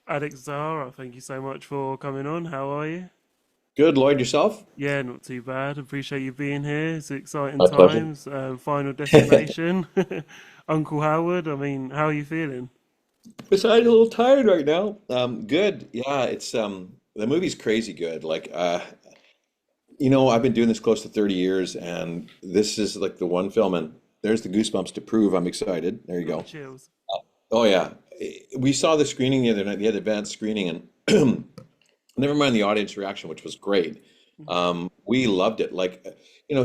Alex Zahara, thank you so much for coming on. How are you? Good, Lloyd, yourself? Yeah, not too bad. Appreciate you being here. It's exciting My pleasure. times. Final destination. Uncle Howard, I mean, how are you feeling? Besides, a little tired right now. Good. Yeah, it's the movie's crazy good. I've been doing this close to 30 years, and this is like the one film, and there's the goosebumps to prove I'm excited. There you Got the go. chills. Oh yeah, we saw the screening the other night. They had advanced screening, and never mind the audience reaction, which was great. Mhm. We loved it.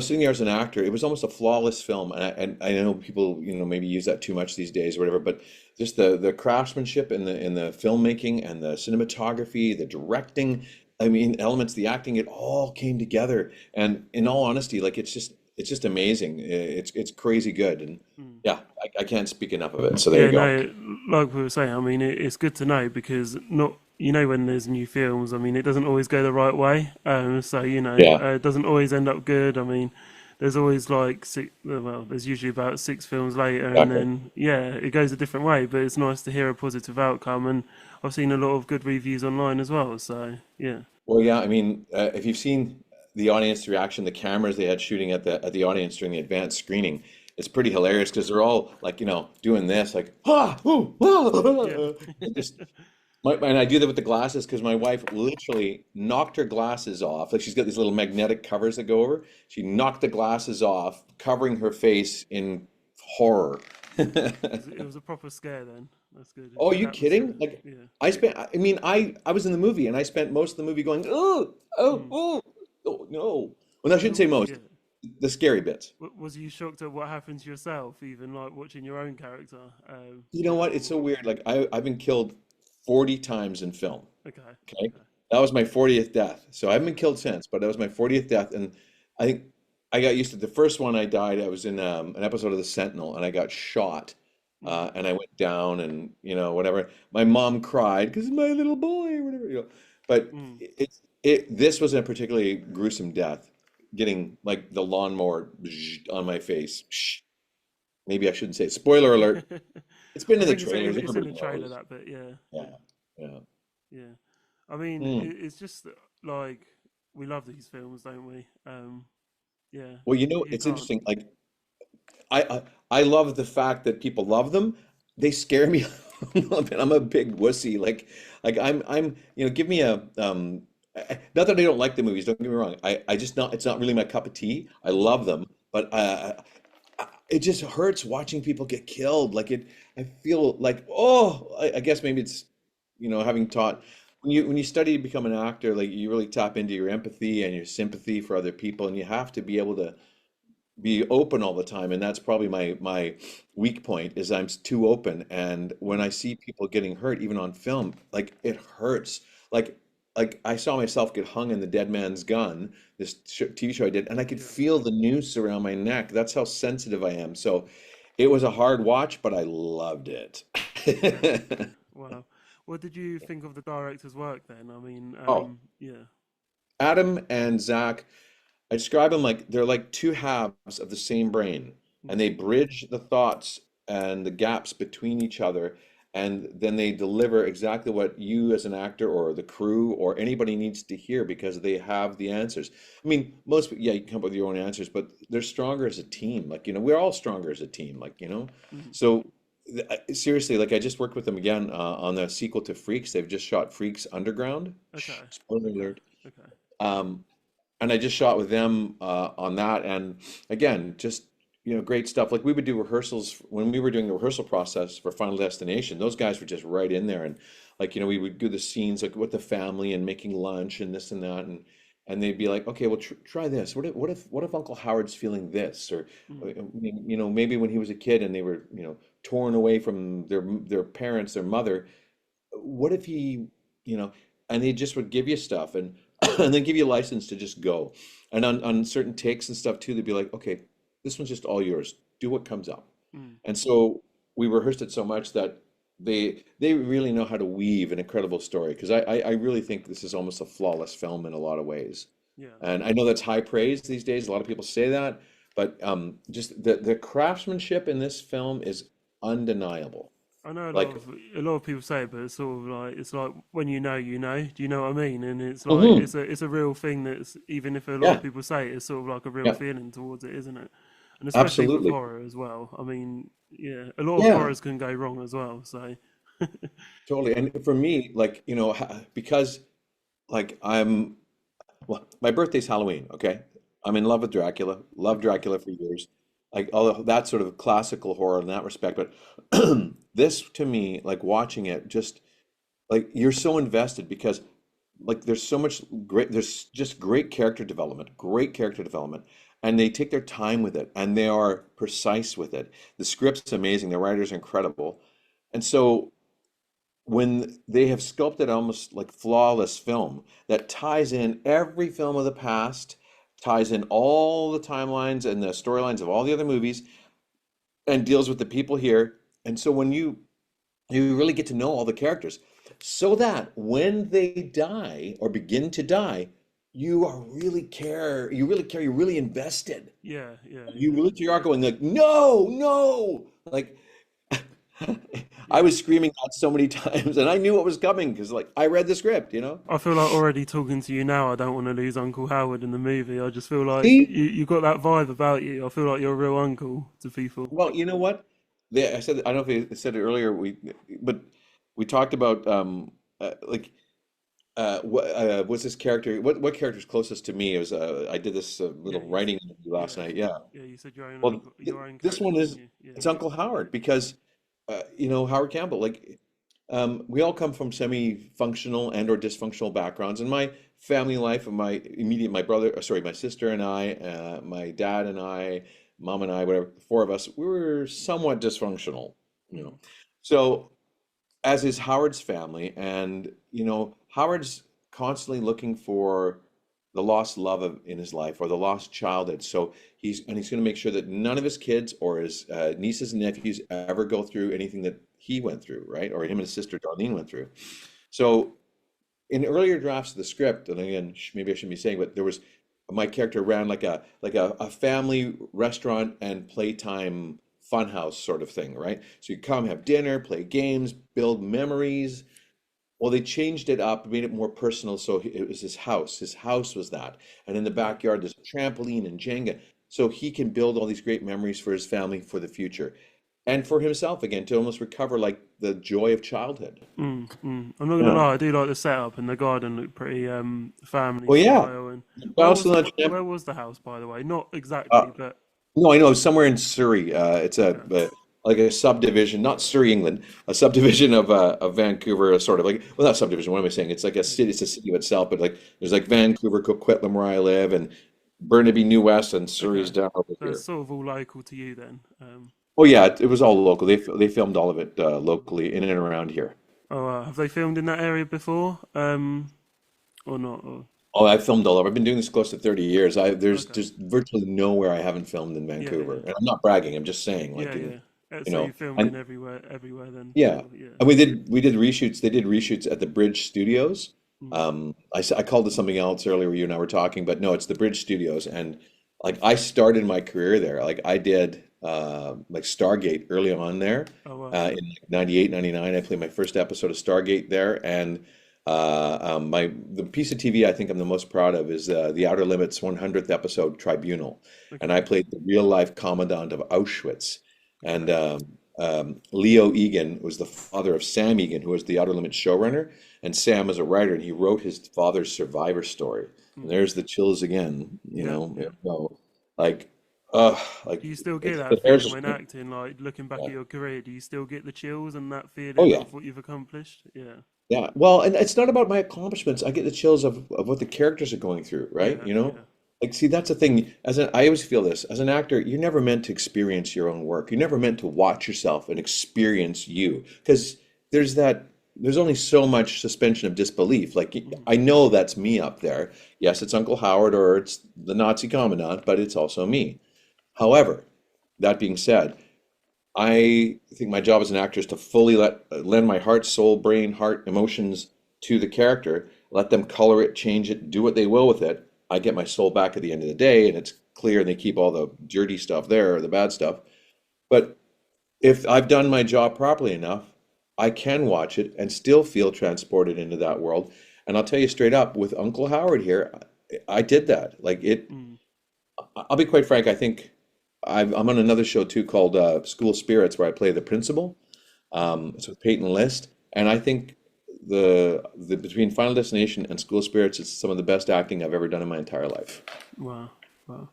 Sitting there as an actor, it was almost a flawless film. And I know people, maybe use that too much these days or whatever, but just the craftsmanship in the filmmaking and the cinematography, the directing, I mean, elements, the acting, it all came together. And in all honesty, like it's just amazing. It's crazy good. And Mm. yeah, I can't speak enough of it. So there you Yeah, go. no, like we were saying, I mean, it's good to know because not, when there's new films, I mean, it doesn't always go the right way. Yeah, It doesn't always end up good. I mean, there's always like six, well, there's usually about six films later, and exactly. then, yeah, it goes a different way, but it's nice to hear a positive outcome. And I've seen a lot of good reviews online as well. So, yeah. Well, yeah, I mean, if you've seen the audience reaction, the cameras they had shooting at the audience during the advanced screening, it's pretty hilarious because they're all like, doing this, like, ooh, Yeah. and just and I do that with the glasses because my wife literally knocked her glasses off. Like she's got these little magnetic covers that go over. She knocked the glasses off, covering her face in horror. It was a proper scare then. That's good. Oh, are Good you atmosphere. kidding? Like Yeah. I mean, I was in the movie and I spent most of the movie going, oh, oh, Mm. oh, oh, no. Well, I shouldn't say Yeah. most, the scary bits. Was you shocked at what happened to yourself, even like watching your own character? You know what? It's so weird. Like I've been killed 40 times in film. Okay, Okay. okay. That was my 40th death. So I haven't been killed since, but that was my 40th death. And I think I got used to the first one I died. I was in an episode of The Sentinel and I got shot. Mm, And I went down and, whatever. My mom cried because my little boy or whatever. But mm. this was a particularly gruesome death, getting like the lawnmower on my face. Maybe I shouldn't say it. Spoiler alert. It's been I in the think it's trailers. it's in Everybody the trailer knows. that bit. Yeah, Yeah. yeah, Yeah. yeah. I mean, Hmm. it's just like we love these films, don't we? Yeah, Well, you it's can't. interesting. Like I, I I love the fact that people love them. They scare me a little bit. I'm a big wussy. Like I'm give me a not that I don't like the movies, don't get me wrong. I just not it's not really my cup of tea. I love Mm, them, but it just hurts watching people get killed. I feel like, oh, I guess maybe it's, having taught when you study to become an actor, like you really tap into your empathy and your sympathy for other people, and you have to be able to be open all the time. And that's probably my weak point is too open. And when I mm, see people getting hurt, even on film, like it hurts. Like like I saw myself get hung in the Dead Man's Gun, this TV show I did, and I could yeah. feel the noose around my neck. That's how sensitive I am. So it was a hard watch, but I loved it. Okay. Wow. What did you think of the director's work then? I mean, Oh, yeah. Adam and Zach, I describe them like they're like two halves of the same brain, and Mm, they bridge the thoughts and the gaps between each other, and then they deliver exactly what you as an actor or the crew or anybody needs to hear because they have the answers. I mean, yeah, you can come up with your own answers, but they're stronger as a team. Like, we're all stronger as a team, mm. So seriously, like I just worked with them again on the sequel to Freaks. They've just shot Freaks Underground. Okay. Spoiler Okay. alert. Okay. Um, and I just shot with them on that, and again, just great stuff. Like we would do rehearsals when we were doing the rehearsal process for Final Destination. Those guys were just right in there, and like we would do the scenes like with the family and making lunch and this and that, and they'd be like, okay, well, try this. What if Uncle Howard's feeling this, or Mm, maybe when he was a kid and they were torn away from their parents, their mother, what if he, you know, and they just would give you stuff and and then give you a license to just go. And on certain takes and stuff too, they'd be like, okay, this one's just all yours. Do what comes up. mm. And so we rehearsed it so much that they really know how to weave an incredible story. Because I really think this is almost a flawless film in a lot of ways. Yeah. And I know that's high praise these days. A lot of people say that, but just the craftsmanship in this film is undeniable. I know Like, a lot of people say it, but it's sort of like it's like when you know, you know. Do you know what I mean? And it's like mhm, it's a real thing that's even if a lot of yeah, people say it, it's sort of like a real yeah, feeling towards it, isn't it? And especially with absolutely. horror as well. I mean, yeah, a lot of Yeah, horrors can go wrong as well. So totally. And for me, like, because like well, my birthday's Halloween, okay? I'm in love with Dracula, loved okay, Dracula for years. Like, although that's sort of classical horror in that respect, but this to me, like watching it, just like you're so invested because like there's just great character development, and they take their time with it, and they are precise with it. The script's amazing, the writers are incredible, and so when they have sculpted almost like flawless film that ties in every film of the past, ties in all the timelines and the storylines of all the other movies, and deals with the people here. And so when you really get to know all the characters, so that when they die or begin to die, you really care, you're really invested. yeah, yeah, You yeah, really are going like, no, no, like I yeah. was screaming that so many times, and I knew what was coming because, like, I read the script, you know. I feel like already talking to you now. I don't want to lose Uncle Howard in the movie. I just feel like See, you got that vibe about you. I feel like you're a real uncle to people. well, you know what? I said I don't know if I said it earlier. But we talked about like what's this character? What character's closest to me? It was I did this Yeah, little writing interview last yeah, night. Yeah. yeah. You said your own Well, uncle, your own this character, one didn't is you? Yeah, it's Uncle Howard because Howard Campbell. Like we all come from semi-functional and or dysfunctional backgrounds. In my family life, of my brother, sorry, my sister and I, my dad and I, mom and I, whatever, the four of us, we were somewhat dysfunctional, you mm, know. So as is Howard's family, and Howard's constantly looking for the lost in his life or the lost childhood. So he's going to make sure that none of his kids or his nieces and nephews ever go through anything that he went through, right? Or him and mm, his sister Darlene went through. So in earlier drafts of the script, and again, maybe I shouldn't be saying, but there was my character ran like a family restaurant and playtime funhouse sort of thing, right? So you come have dinner, play games, build memories. Well, they changed it up, made it more personal. So it was his house. His house was that, and in the yeah. backyard there's a trampoline and Jenga, so he can build all these great memories for his family for the future, and for himself again to almost recover like the joy of childhood. I'm not gonna Yeah. lie, I do like the setup and the garden looked pretty family Well, yeah. style. And Bouncing on the where was the house, by the way? Not uh, exactly, but no, I know it's somewhere in Surrey. It's okay. like a subdivision, not Surrey, England, a subdivision of Vancouver, sort of like, well, not subdivision. What am I saying? It's like a Yeah, city. It's a city of itself, but like there's like Vancouver, Coquitlam, where I live, and Burnaby, New West, and Surrey's okay. down over So it's here. sort of all local to you then. Oh yeah, it was all local. They filmed all of it locally in and around here. Oh, have they filmed in that area before? Or not? Or Oh, I filmed all over. I've been doing this close to 30 years. okay. There's virtually nowhere I haven't filmed in Yeah, Vancouver, yeah, and I'm not bragging. I'm just saying, yeah, like yeah. you So you know, filmed in and everywhere then. yeah, Or, yeah. and we did reshoots. They did reshoots at the Bridge Studios. Mm. I called it something else earlier. You and I were talking, but no, it's the Bridge Studios. And like I started my career there. Like I did like Stargate early on there Oh wow. in like 98, 99. I played my first episode of Stargate there, and my the piece of TV I think I'm the most proud of is the Outer Limits 100th episode Tribunal, and Okay. I played the real life commandant of Auschwitz. And Okay. Leo Egan was the father of Sam Egan, who was the Outer Limits showrunner. And Sam was a writer, and he wrote his father's survivor story. And Mm. there's the chills again, Yeah, yeah. like, like Do you still get that the hairs feeling are when standing. acting, like looking back Yeah. at your career? Do you still get the chills and that Oh feeling yeah, of what you've accomplished? Yeah, yeah. Well, and it's not about my accomplishments. I get the chills of what the characters are going through, right? yeah, yeah. Like, see, that's the thing. I always feel this as an actor, you're never meant to experience your own work. You're never meant to watch yourself and experience you, because there's that. There's only so much suspension of disbelief. Like, Mm. I know that's me up there. Yes, it's Uncle Howard or it's the Nazi commandant, but it's also me. However, that being said, I think my job as an actor is to fully lend my heart, soul, brain, heart, emotions to the character, let them color it, change it, do what they will with it. I get my soul back at the end of the day, and it's clear, and they keep all the dirty stuff there, or the bad stuff. But if I've done my job properly enough, I can watch it and still feel transported into that world. And I'll tell you straight up, with Uncle Howard here, I did that. Like it, Mm, I'll be quite frank. I think I'm on another show too called School Spirits, where I play the principal. mm. It's with Peyton List, and I think the between Final Destination and School Spirits is some of the best acting I've ever done in my entire life. Wow, wow.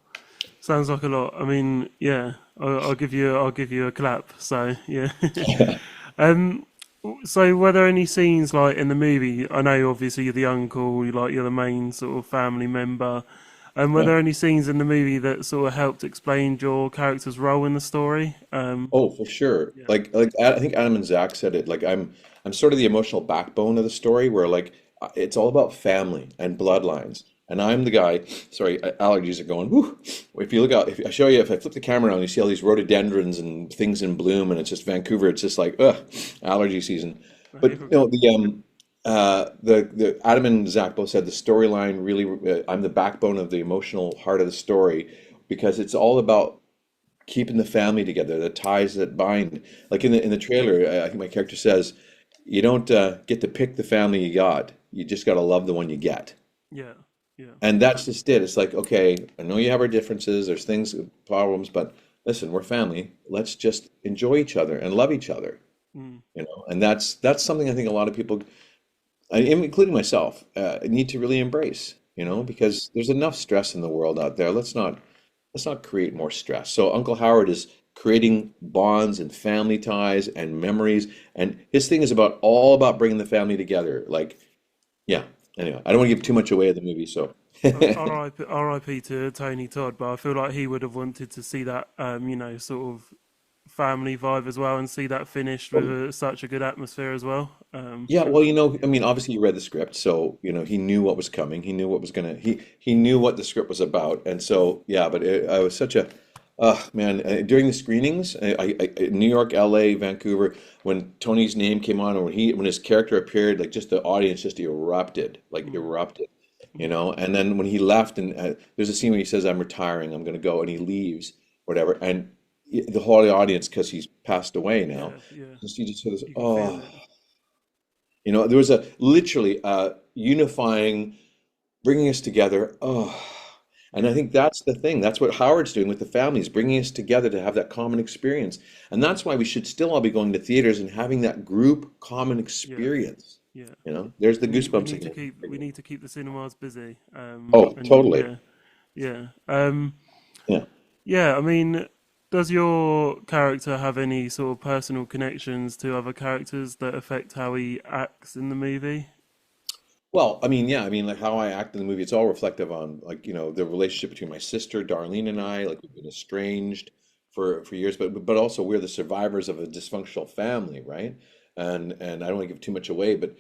Sounds like a lot. I mean, yeah, I'll give you a clap. So yeah. um, so were there any scenes like in the movie? I know obviously you're the uncle, you're the main sort of family member. And were Yeah. there any scenes in the movie that sort of helped explain your character's role in the story? Oh, for sure. Yeah, Like I think Adam and Zach said it. Like I'm sort of the emotional backbone of the story, where like it's all about family and bloodlines. And I'm the guy. Sorry, allergies are going. Whoo! If you look out, if I show you, if I flip the camera around, you see all these rhododendrons and things in bloom, and it's just Vancouver. It's just like ugh, allergy season. I But hear you it. know the Adam and Zach both said the storyline really. I'm the backbone of the emotional heart of the story because it's all about keeping the family together, the ties that bind. Like in the trailer, I think my character says, "You don't get to pick the family you got. You just got to love the one you get." Yeah, yeah, And that's just it. It's like, okay, I know you have our differences. There's things, problems, but listen, we're family. Let's just enjoy each other and love each other. mm, And that's something I think a lot of people, including myself, need to really embrace. yeah, Because there's enough stress in the world out there. Let's not create more stress. So Uncle Howard is creating bonds and family ties and memories, and his thing is about all about bringing the family together. Like, yeah. Anyway, I don't want to give too yeah. much away of the movie, so R.I.P. to Tony Todd, but I feel like he would have wanted to see that, sort of family vibe as well, and see that finished with such a good atmosphere as well. yeah. Well, I Yeah, mean, obviously he read the script, so he knew what was coming. He knew what was gonna. He knew what the script was about, and so yeah. But I was such a, man, during the screenings, New York, L.A., Vancouver, when Tony's name came on, or when his character appeared, like just the audience just erupted, like mm, erupted. mm, And then when he left, and there's a scene where he says, "I'm retiring, I'm gonna go," and he leaves, whatever, and the whole audience, because he's passed away now, yeah, yeah. you just hear this, You can feel oh. it. There was a literally unifying, bringing us together. Oh, and I Yeah, think that's the thing. That's what Howard's doing with the families, bringing us together to have that common experience. And that's why we should still all be going to theaters and having that group common yeah, experience. yeah. There's the We goosebumps need to again. keep the cinemas busy. Oh, And totally. yeah, yeah. Yeah. Yeah, I mean, does your character have any sort of personal connections to other characters that affect how he acts in the movie? Well, I mean, yeah, I mean, like how I act in the movie, it's all reflective on like, the relationship between my sister, Darlene, and Yeah, I. Like we've been estranged for years, but also we're the survivors of a dysfunctional family, right? And I don't want to give too much away, but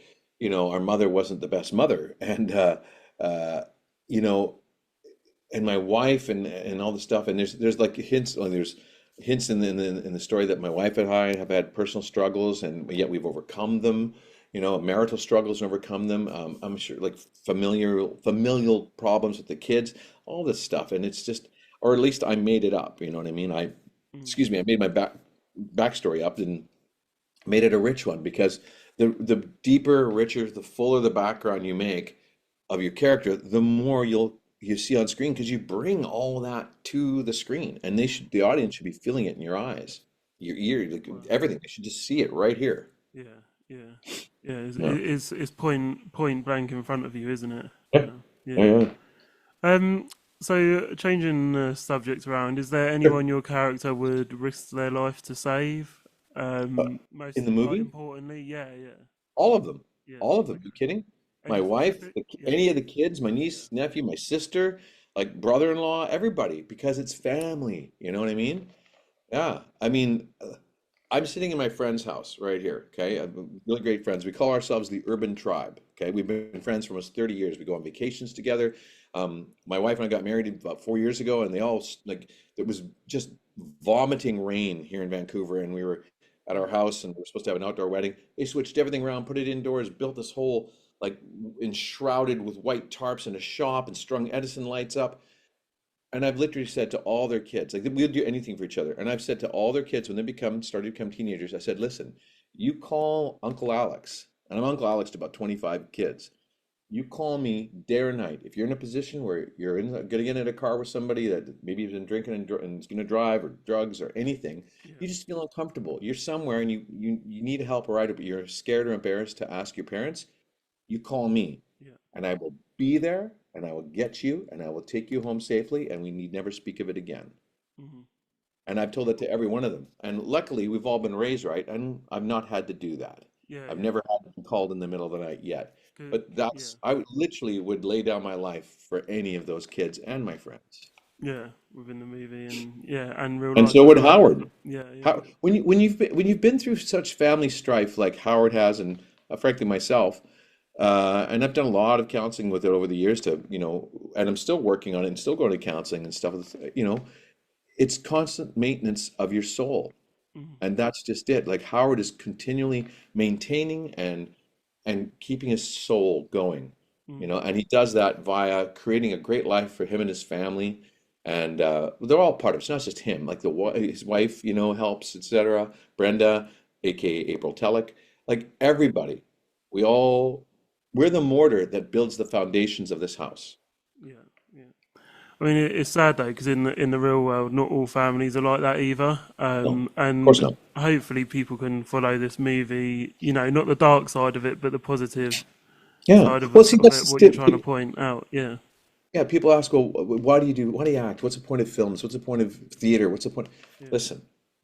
our mother wasn't the best mother, and uh, you know, and my wife and all the stuff, and there's like hints, there's hints in the story that my wife and I have had personal struggles, and yet we've overcome them. Marital struggles and overcome them. I'm sure like familial problems with the kids, all this stuff, and it's just, or at least I made it up. You know what I mean? mm, Excuse me, I made my backstory up and made it a rich one, because the deeper, richer, the fuller the background you make of your character, the more you see on screen, because you bring all that to the screen, and mm. the audience should be feeling it in your eyes, your ear, like Wow. everything. They should just see it right here. Yeah, yeah, yeah. Yeah. It's point blank in front of you, isn't it? Yeah. Yeah. Yeah. Um. So changing the subject around, is there Sure. anyone your character would risk their life to save? Uh, in Most the like movie, importantly, yeah, yeah, all of them, yeah. all of them. You Okay. kidding? My Any wife, specific? Yeah. any of the kids, my niece, nephew, my sister, like brother-in-law, everybody, because it's family. You know what I mean? Yeah. I mean, I'm sitting in my friend's house right here. Okay. Really great friends. We call ourselves the Urban Tribe. Okay. We've been friends for almost 30 years. We go on vacations together. My wife and I got married about 4 years ago, and they all like, it was just vomiting rain here in Vancouver. And we were at our Mm, house, and we were supposed to have an outdoor wedding. They switched everything around, put it indoors, built this whole, like, enshrouded with white tarps in a shop, and strung Edison lights up. And I've literally said to all their kids, like we'll do anything for each other. And I've said to all their kids when they started to become teenagers, I said, listen, You call Uncle Alex, and I'm Uncle Alex to about 25 kids. You call me day or night. If you're in a position where you're going to get in a car with somebody that maybe has been drinking and is going to drive or drugs or anything, Yeah. you just feel uncomfortable. You're somewhere and you need help or ride, but you're scared or embarrassed to ask your parents. You call me, Yeah. and I will be there, and I will get you, and I will take you home safely, and we need never speak of it again. Hmm. And I've told that to every one of them. And luckily, we've all been raised right, and I've not had to do that. Yeah. I've Yeah. never had to be called in the middle of the night yet. Good. But Yeah. literally would lay down my life for any of those kids and my friends. Yeah. Within the movie and yeah, and real And life so as would well. Howard. Yeah. Yeah. How when you've been through such family strife like Howard has, and frankly myself, and I've done a lot of counseling with it over the years to, and I'm still working on it and still going to counseling and stuff. It's constant maintenance of your soul. Hmm. And that's just it. Like Howard is continually maintaining and keeping his soul going, Hmm. and he does that via creating a great life for him and his family. And they're all part of it. It's not just him. Like his wife, helps, etc. Brenda, aka April Tellick, like everybody. We all we're the mortar that builds the foundations of this house. Yeah. Yeah. I mean, it's sad though, because in the real world, not all families are like that either. No, of course And not. hopefully, people can follow this movie. You know, not the dark side of it, but the positive Yeah. side of Well, see, of that's it. What just you're it. trying to point out. Yeah. Yeah, people ask, well, why do you act? What's the point of films? What's the point of theater? What's the point? Yeah. Listen,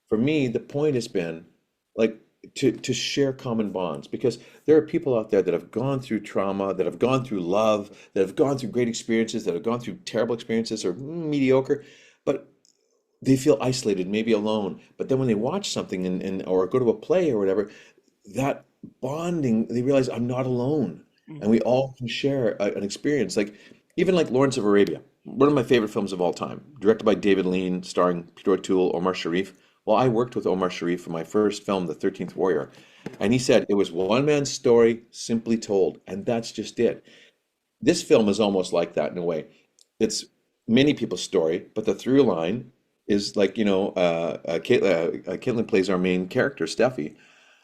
for me, the point has been like to share common bonds because there are people out there that have gone through trauma, that have gone through love, that have gone through great experiences, that have gone through terrible experiences or mediocre, but they feel isolated, maybe alone. But then when they watch something and or go to a play or whatever, that bonding, they realize I'm not alone, and Hmm. we all can share an experience. Like even like Lawrence of Arabia, one of my favorite films of all time, directed by David Lean, starring Peter O'Toole, Omar Sharif. Well, I worked with Omar Sharif for my first film, The 13th Warrior, Yeah. and he said it was one man's story simply told, and that's just it. This film is almost like that in a way. It's many people's story, but the through line is like, Caitlin plays our main character, Steffi,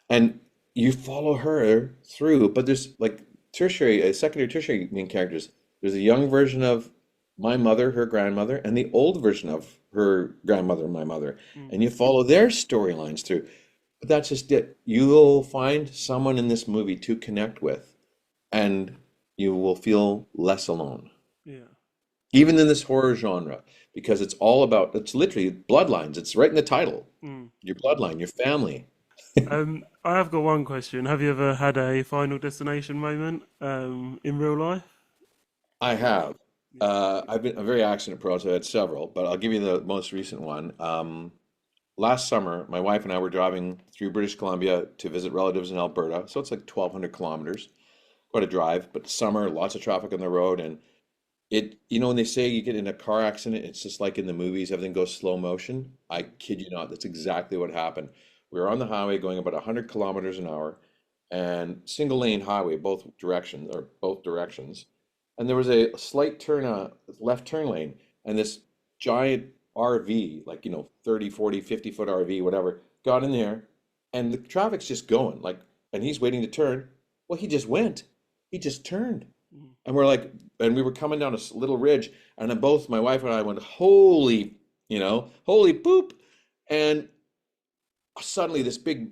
and you follow her through, but there's like secondary, tertiary main characters. There's a young version of my mother, her grandmother, and the old version of her grandmother and my mother, Mm. and you follow their storylines through. But that's just it. You'll find someone in this movie to connect with, and you will feel less alone, Yeah. even in this horror genre, because it's literally bloodlines. It's right in the title. Mm. Your Mm. bloodline, your family. I have got one question. Have you ever had a Final Destination moment in real life? I have. Yeah. I've been very accident prone, so I've had several, but I'll give you the most recent one. Last summer, my wife and I were driving through British Columbia to visit relatives in Alberta. So it's like 1,200 kilometers, quite a drive, but summer, lots of traffic on the road. And when they say you get in a car accident, it's just like in the movies, everything goes slow motion. I kid you not, that's exactly what happened. We were on the highway going about 100 kilometers an hour and single lane highway, both directions. And there was a slight left turn lane, and this giant RV, like, 30, 40, 50-foot RV, whatever, got in there, and the traffic's just going, like, and he's waiting to turn. Well, he just went. He just turned. Mm. And and we were coming down a little ridge, and then both my wife and I went, holy, holy poop. And suddenly this big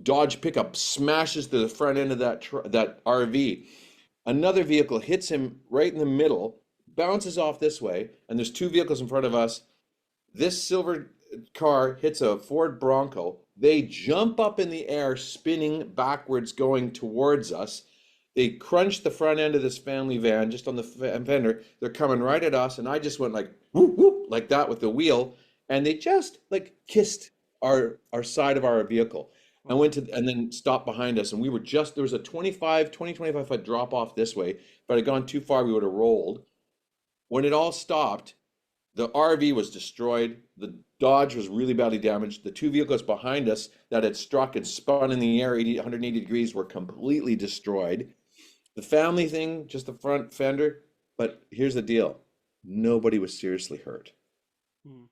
Dodge pickup smashes to the front end of that RV. Another vehicle hits him right in the middle, bounces off this way, and there's two vehicles in front of us. This silver car hits a Ford Bronco. They jump up in the air, spinning backwards, going towards us. They crunch the front end of this family van just on the fender. They're coming right at us, and I just went like whoop whoop like that with the wheel, and they just like kissed our side of our vehicle and Wow. and then stopped behind us. And there was a 25 foot drop off this way. If I had gone too far, we would have rolled. When it all stopped, the RV was destroyed. The Dodge was really badly damaged. The two vehicles behind us that had struck and spun in the air 180 degrees were completely destroyed. The family thing, just the front fender. But here's the deal. Nobody was seriously hurt. Mm.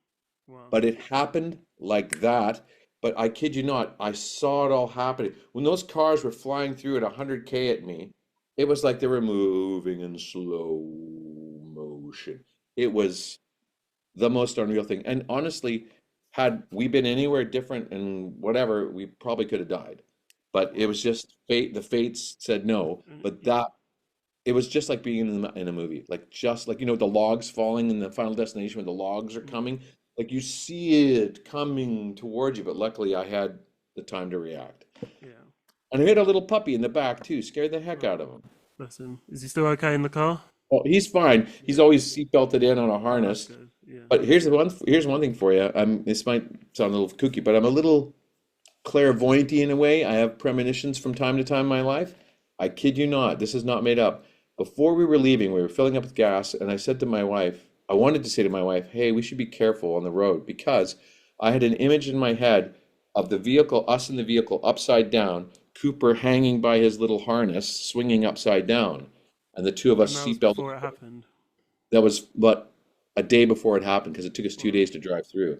Wow. But it happened like that. But I kid you not, I saw it all happening. When those cars were flying through at 100K at me, it was like they were moving in slow motion. It was the most unreal thing. And honestly, had we been anywhere different and whatever, we probably could have died. But it Wow. was just fate. The fates said no. But Yeah. that it was just like being in a movie, like just like the logs falling in the Final Destination when the logs are Mm, coming, like you see it coming towards you. But luckily, I had the time to react, yeah. and I had a little puppy in the back too, scared the heck out of Oh, him. bless him. Is he still okay in the car? Well, he's fine. He's Yeah. always seat belted in on a Oh, that's harness. good. Yeah. But here's one thing for you. This might sound a little kooky, but I'm a little clairvoyant in a way. I have premonitions from time to time in my life. I kid you not, this is not made up. Before we were leaving, we were filling up with gas, and I said to my wife, I wanted to say to my wife, hey, we should be careful on the road because I had an image in my head of the vehicle, us in the vehicle, upside down, Cooper hanging by his little harness, swinging upside down, and the two of us And that was seatbelted. before it happened. That was but a day before it happened because it took us two Wow. days to drive through.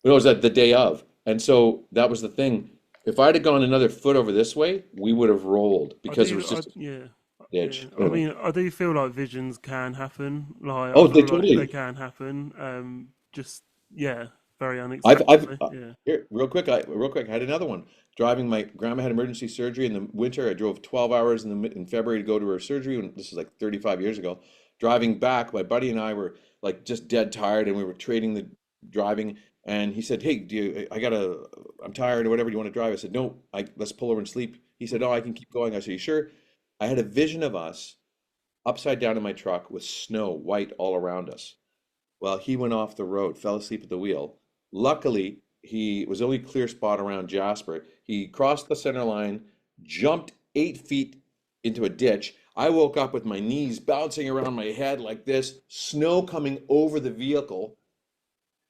It was at the day of. And so that was the thing. If I'd have gone another foot over this way, we would have rolled I because it do. was just a Yeah. Yeah. ditch. I mean, I do feel like visions can happen. Like I Oh, they feel like they totally. can happen. Just yeah, very I've unexpectedly. Yeah. here real quick. I had another one. Driving, my grandma had emergency surgery in the winter. I drove 12 hours in February to go to her surgery. When this is like 35 years ago. Driving back, my buddy and I were like just dead tired, and we were trading the driving. And he said, "Hey, I'm tired or whatever. Do you want to drive?" I said, "No, let's pull over and sleep." He said, "Oh, I can keep going." I said, "You sure?" I had a vision of us upside down in my truck with snow white all around us. Well, he went off the road, fell asleep at the wheel. Luckily, he was only clear spot around Jasper. He crossed the center line, jumped 8 feet into a ditch. I woke up with my knees bouncing around my head like this, snow coming over the vehicle.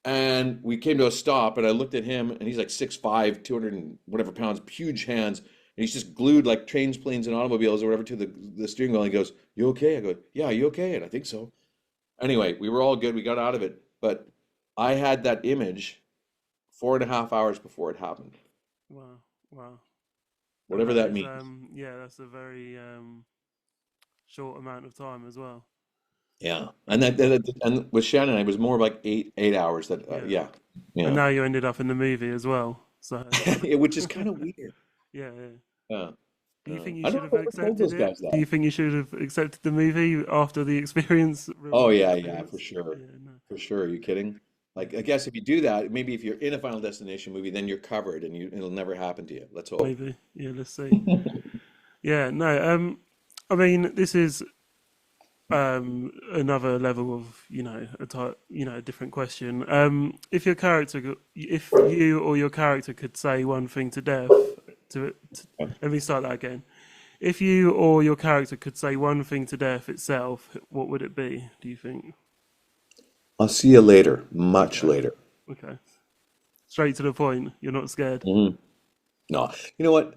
And we came to a stop, and I looked at him, and he's like 6'5", 200 and whatever pounds, huge hands. And he's just glued like trains, planes, and automobiles or whatever to the steering wheel. And he goes, "You okay?" I go, "Yeah, you okay?" And I think so. Anyway, we were all good. We got out of it. But I had that image 4.5 hours before it happened, Wow. Wow. And whatever that that is means. yeah, that's a very short amount of time as well. Yeah. And Yeah. and with Shannon, it was more like eight hours that, Yeah. yeah. And Yeah. now you ended up in the movie as well. So Yeah, which is kind of weird. yeah, yeah. Yeah. Do you think you I don't should know have if I ever told accepted those it? guys Do that. you think you should have accepted the movie after the experience, real Oh life yeah, yeah, for experience? sure. Yeah, no. For sure. Are you kidding? Yeah, Like, I guess if you do that, maybe if you're in a Final Destination movie, then you're covered and it'll never happen to you. Let's hope. maybe. Yeah, let's see. Yeah, no. I mean, this is another level of a type a different question. If your character, if you or your character could say one thing to death, to let me start that again. If you or your character could say one thing to death itself, what would it be? Do you think? I'll see you later, much Okay, later. okay. Straight to the point. You're not scared. Mhm. No, you know what?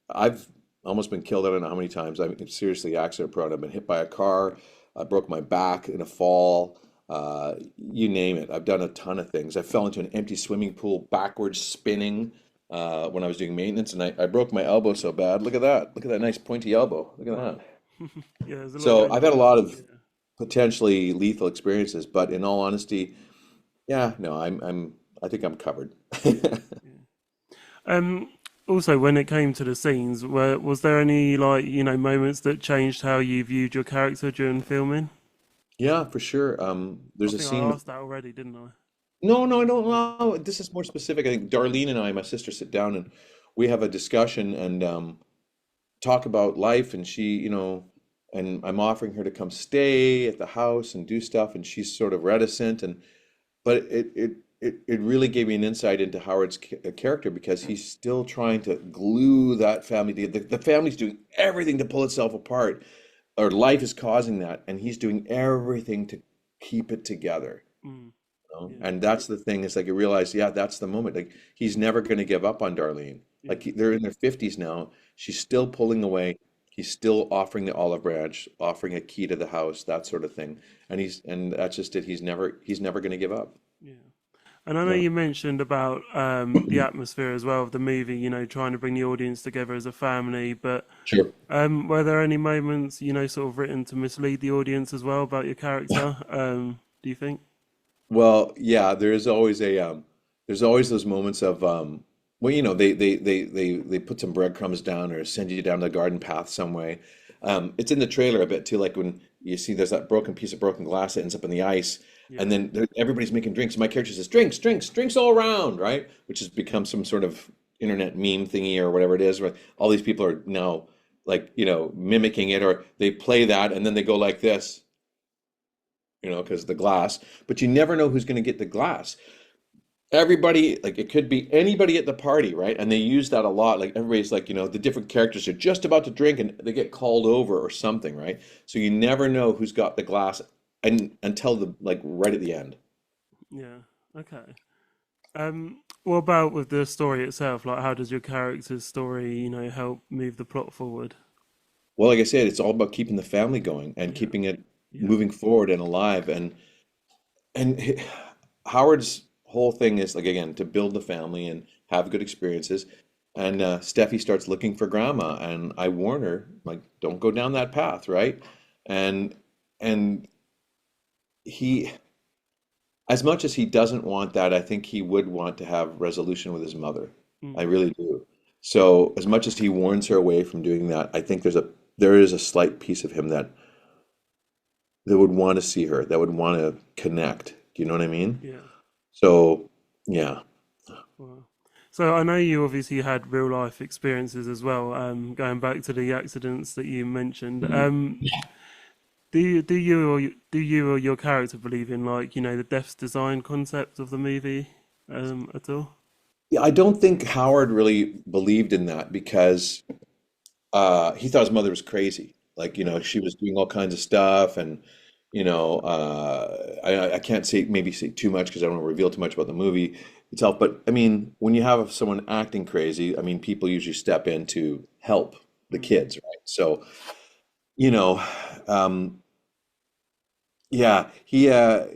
I've almost been killed. I don't know how many times. I'm seriously accident prone. I've been hit by a car. I broke my back in a fall. You name it. I've done a ton of things. I fell into an empty swimming pool backwards spinning when I was doing maintenance, and I broke my elbow so bad. Look at that. Look at that nice pointy elbow. Look at Wow. that. Yeah, there's a lot of So I've had a injuries. lot of Yeah, potentially lethal experiences, but in all honesty, yeah, no, I think I'm covered. yeah. Um. Also, when it came to the scenes, was there any like moments that changed how you viewed your character during filming? Yeah, for sure. I There's a think I scene. asked that already, didn't I? No, no, I don't Yeah. know. This is more specific. I think Darlene and I, my sister, sit down and we have a discussion and talk about life. And and I'm offering her to come stay at the house and do stuff, and she's sort of reticent. But it really gave me an insight into Howard's character because he's still trying to glue that family together. The family's doing everything to pull itself apart, or life is causing that, and he's doing everything to keep it together. Mm, yeah. And that's the thing is like you realize, yeah, that's the moment. Like he's never going to give up on Darlene. Yeah. Like they're in their 50s now. She's still pulling away. He's still offering the olive branch, offering a key to the house, that sort of thing. And that's just it. He's never going to give up. Yeah. And I know Yeah, you mentioned about the atmosphere as well of the movie, trying to bring the audience together as a family. But sure. were there any moments, sort of written to mislead the audience as well about your character? Do you think? Well, yeah, there's always those moments of well, they put some breadcrumbs down or send you down the garden path some way. It's in the trailer a bit too, like when you see there's that broken piece of broken glass that ends up in the ice, Yeah. and then everybody's making drinks. My character says, "Drinks, drinks, drinks all around," right? Which has become some sort of internet meme thingy or whatever it is, where all these people are now like, mimicking it, or they play that and then they go like this, because the glass, but you never know who's going to get the glass. Everybody, like it could be anybody at the party, right? And they use that a lot. Like everybody's like, the different characters are just about to drink and they get called over or something, right? So you never know who's got the glass and until the like right at the end. Yeah. Okay. What about with the story itself? Like, how does your character's story, help move the plot forward? Well, like I said, it's all about keeping the family going and Yeah. keeping it Yeah. moving forward and alive. And Howard's whole thing is like again to build the family and have good experiences. And Steffi starts looking for grandma, and I warn her like, don't go down that path, right? And and he, as much as he doesn't want that, I think he would want to have resolution with his mother. I Mm. really do. So as much as he warns her away from doing that, I think there is a slight piece of him that would want to see her, that would want to connect. Do you know what I mean? Yeah. So yeah. Wow. So I know you obviously had real life experiences as well. Going back to the accidents that you mentioned. Do you or your character believe in, like, the death's design concept of the movie at all? Yeah, I don't think Howard really believed in that because he thought his mother was crazy. Like, Yeah. she was doing all kinds of stuff, and I can't say maybe say too much because I don't want to reveal too much about the movie itself. But I mean, when you have someone acting crazy, I mean, people usually step in to help the Mm. kids, right? So, you know, um, yeah,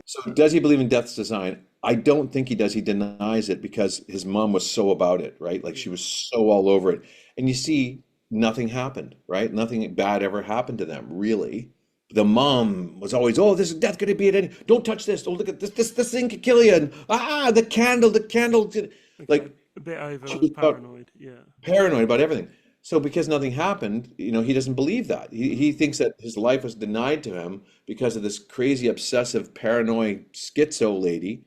so does he believe in death's design? I don't think he does. He denies it because his mom was so about it, right? Like she Yeah. was so all over it. And you see, nothing happened, right? Nothing bad ever happened to them, really. The mom was always, "Oh, this is death gonna be at any, don't touch this. Oh, look at this thing could kill you." And the candle. Okay. Like A bit she over was about paranoid. Yeah. paranoid about everything. So because nothing happened, he doesn't believe that. He thinks that his life was denied to him because of this crazy, obsessive, paranoid schizo lady.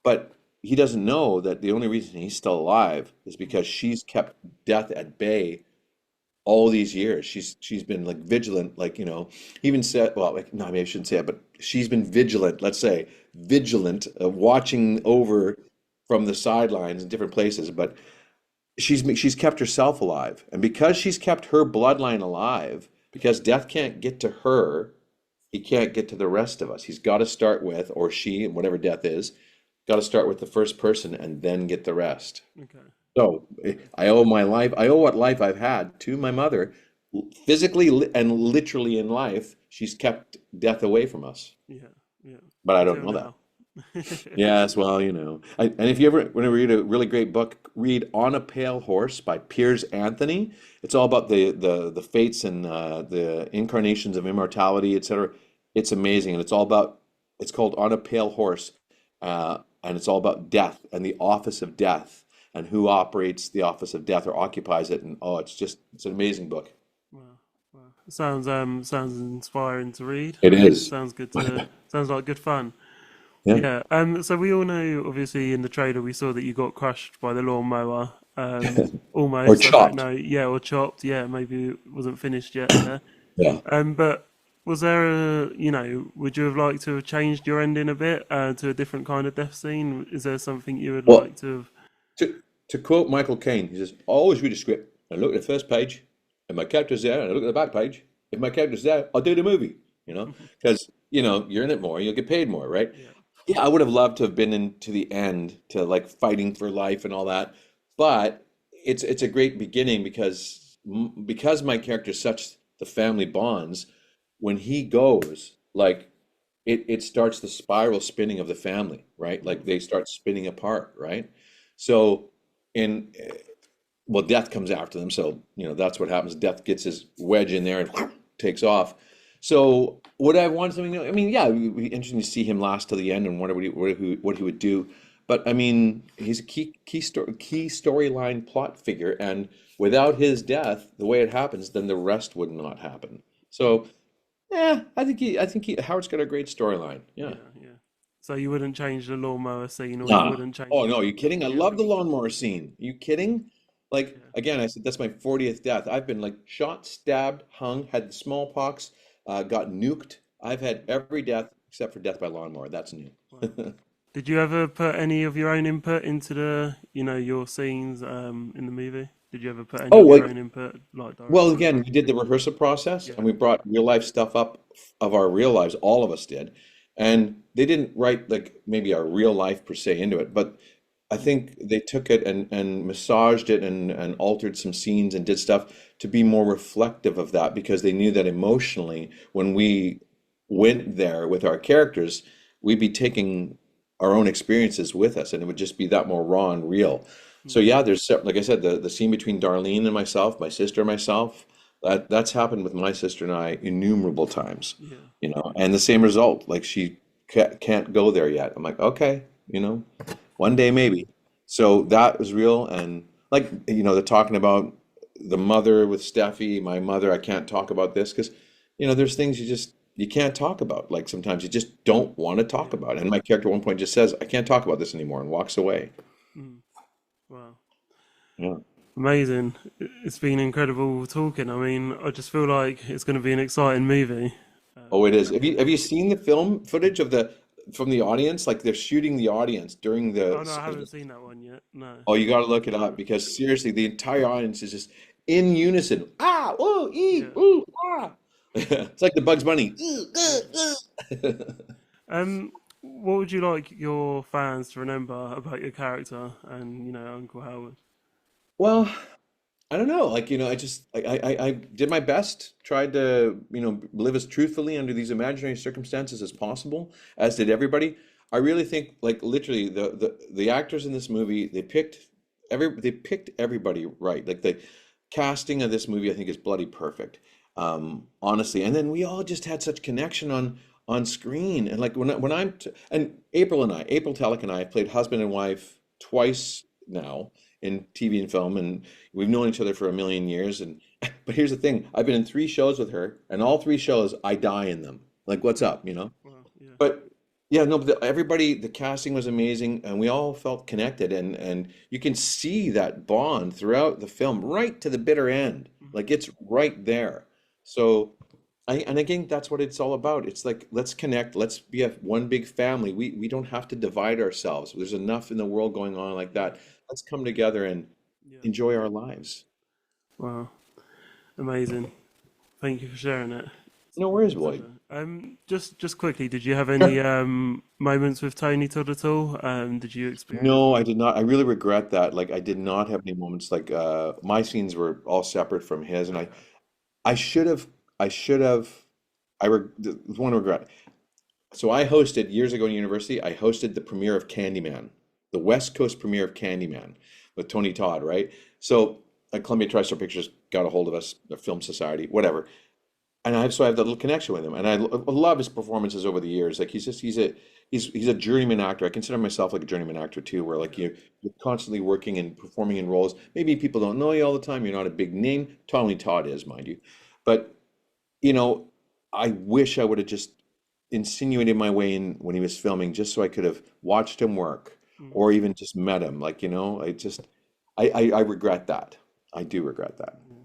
But he doesn't know that the only reason he's still alive is because she's kept death at bay all these years. She's been like vigilant, like, he even said, well, like, no, maybe I shouldn't say it, but she's been vigilant, let's say, vigilant, watching over from the sidelines in different places. But she's kept herself alive, and because she's kept her bloodline alive, because death can't get to her, he can't get to the rest of us. He's got to start with, or she, whatever death is, got to start with the first person and then get the rest. Okay. So I owe what life I've had to my mother, physically and literally in life. She's kept death away from us, Yeah. Yeah. but I don't Until know that. now. Yes, well, and if you ever want to read a really great book, read On a Pale Horse by Piers Anthony. It's all about the fates and the incarnations of immortality, etc. It's amazing, and it's called On a Pale Horse, and it's all about death and the office of death and who operates the office of death or occupies it. And oh, it's an amazing book. Wow. Wow. Sounds inspiring to read. It is. Sounds like good fun. Yeah. Yeah. So we all know, obviously, in the trailer we saw that you got crushed by the lawnmower. Or Almost. I don't chopped. know. Yeah, or chopped. Yeah, maybe it wasn't finished yet there. Yeah. But was there would you have liked to have changed your ending a bit to a different kind of death scene? Is there something you would Well, like to have? to quote Michael Caine, he says, "I always read a script and look at the first page, and my character's there, and I look at the back page. If my character's there, I'll do the movie." Because you're in it more, you'll get paid more, right? Yeah. Yeah, I would have loved to have been into the end to like fighting for life and all that, but it's a great beginning because my character's such the family bonds. When he goes, like it starts the spiral spinning of the family, right? Like Mm, they start spinning apart, right? So in well, death comes after them, so that's what happens. Death gets his wedge in there and takes off. So would I want something new? I mean, yeah, it would be interesting to see him last to the end and wonder what he would do. But I mean, he's a key storyline plot figure, and without his death, the way it happens, then the rest would not happen. mm, So yeah, I think Howard's got a great storyline. Yeah. yeah, yeah. So you wouldn't change the lawnmower scene, or you Nah. wouldn't change Oh no, are you kidding? I any love other. the lawnmower scene. Are you kidding? Like Yeah, again, I said that's my 40th death. I've been like shot, stabbed, hung, had the smallpox, got nuked. I've had every death except for death by lawnmower. That's new. wow. Did you ever put any of your own input into your scenes in the movie? Did you ever put any Oh, of your like own input, like well, directing? again, we did the rehearsal process Yeah, and we brought real life stuff up of our real lives. All of us did. And they didn't write like maybe our real life per se into it, but I mm, think they took it and massaged it and altered some scenes and did stuff to be more reflective of that because they knew that emotionally, when we went there with our characters, we'd be taking our own experiences with us and it would just be that more raw and real. So mm, yeah, like I said, the scene between Darlene and myself, my sister and myself, that's happened with my sister and I innumerable times, yeah, and the same result, like she can't go there yet. I'm like, okay, one day maybe. So that was real, and like they're talking about the mother with Steffi, my mother. I can't talk about this because there's things you can't talk about. Like sometimes you just don't want to talk yeah. about it. And my character at one point just says, "I can't talk about this anymore," and walks away. Mm, wow. Yeah. Amazing. It's been incredible talking. I mean, I just feel like it's going to be an exciting movie. Oh, it is. Have Yeah. you have you seen the film footage from the audience? Like they're shooting the audience during Oh no, I haven't seen that one yet. No. Oh, you got to look it up because seriously, the entire audience is just in unison. Ah, ooh, ee, Yeah. ooh, ah. It's like the Bugs Bunny. Yeah. What would you like your fans to remember about your character and Uncle Howard? Well, I don't know. Like, I did my best, tried to, live as truthfully under these imaginary circumstances as possible, as did everybody. I really think, like, literally, the actors in this movie, they picked everybody right. Like the casting of this movie, I think, is bloody perfect. Honestly. And then we all just had such connection on screen. And like and April Telek and I have played husband and wife twice now in TV and film, and we've known each other for a million years. And but here's the thing: I've been in 3 shows with her, and all 3 shows I die in them. Like, what's Mm. up? Well, yeah. But yeah, no, but everybody, the casting was amazing, and we all felt connected, and you can see that bond throughout the film, right to the bitter end. Mhm. Like it's right there. So, and again, that's what it's all about. It's like let's connect, let's be one big family. We don't have to divide ourselves. There's enough in the world going on like Yeah. that. Let's come together and Yeah. enjoy our lives. Wow. Amazing. Thank you for sharing it. It's No been worries, a Lloyd. pleasure. Just quickly, did you have any Sure. moments with Tony Todd at all? Did you experience No, I any? did not. I really regret that. Like I did not have any moments like my scenes were all separate from his and I should have I should have there's one regret. So I hosted years ago in university, I hosted the premiere of Candyman, the West Coast premiere of Candyman with Tony Todd, right? So Columbia TriStar Pictures got a hold of us, the Film Society, whatever. And I have that little connection with him, and I love his performances over the years. Like he's a journeyman actor. I consider myself like a journeyman actor too, where like Yeah. you're constantly working and performing in roles. Maybe people don't know you all the time. You're not a big name. Tony Todd is, mind you, but you know, I wish I would have just insinuated my way in when he was filming, just so I could have watched him work, Mm. or even just met him. Like I regret that. I do regret that. Yeah.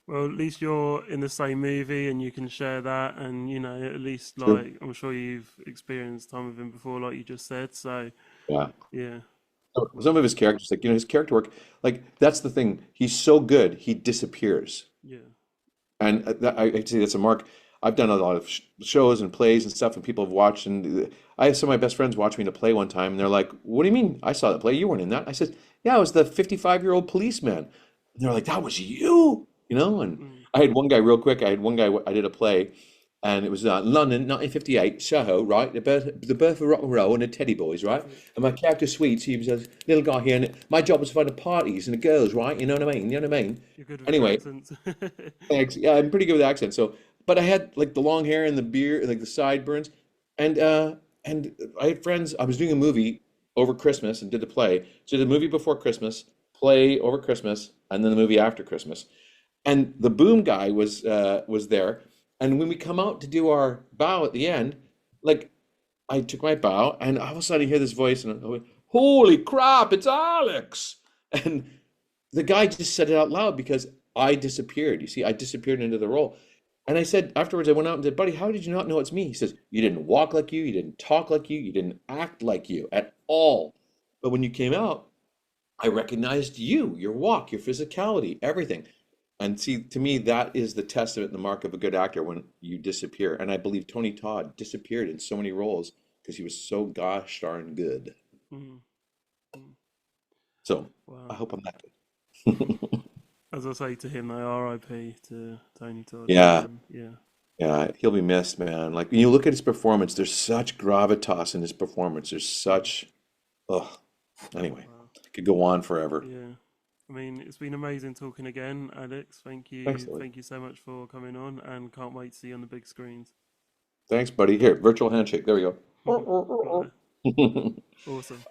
Well, at least you're in the same movie and you can share that, and at least True. like I'm sure you've experienced time with him before, like you just said. So Yeah. yeah. So some Well, of his characters, like his character work, like that's the thing. He's so good, he disappears. yeah. And I'd say that's a mark. I've done a lot of shows and plays and stuff, and people have watched. And I have some of my best friends watch me in a play one time, and they're like, "What do you mean? I saw that play. You weren't in that." I said, "Yeah, I was the 55-year-old policeman." And they're like, "That was you?" And Mm. I had one guy real quick. I had one guy. I did a play, and it was London, 1958, Soho, right? The birth of rock and roll and the Teddy Boys, right? Perfect. And my character Sweets, he was a little guy here, and my job was to find the parties and the girls, right? You know what I mean? You know what I mean? You're good with the Anyway, accents. thanks. Yeah, I'm pretty good with accents. So, but I had like the long hair and the beard, like the sideburns, and I had friends. I was doing a movie over Christmas and did the play. So the movie before Christmas, play over Christmas, and then the movie after Christmas. And the boom guy was there. And when we come out to do our bow at the end, like I took my bow, and all of a sudden I hear this voice, and I went, "Holy crap, it's Alex!" And the guy just said it out loud because I disappeared. You see, I disappeared into the role. And I said afterwards, I went out and said, "Buddy, how did you not know it's me?" He says, "You didn't walk like you didn't talk like you didn't act like you at all. But when you came out, I recognized you, your walk, your physicality, everything." And see, to me, that is the testament and the mark of a good actor when you disappear. And I believe Tony Todd disappeared in so many roles because he was so gosh darn good. Mm, mm. So I Wow. hope I'm that good. As I say to him, though, R.I.P. to Tony Todd. Yeah, Yeah. yeah, he'll be missed, man. Like when you look at his performance, there's such gravitas in his performance. There's Mm, such, oh, anyway, wow. I could go on forever. Yeah. I mean, it's been amazing talking again, Alex. Thank Thanks, you. Lily. Thank you so much for coming on, and can't wait to see you on the big screens. Thanks, buddy. Here, virtual handshake. There we Right. go. Awesome.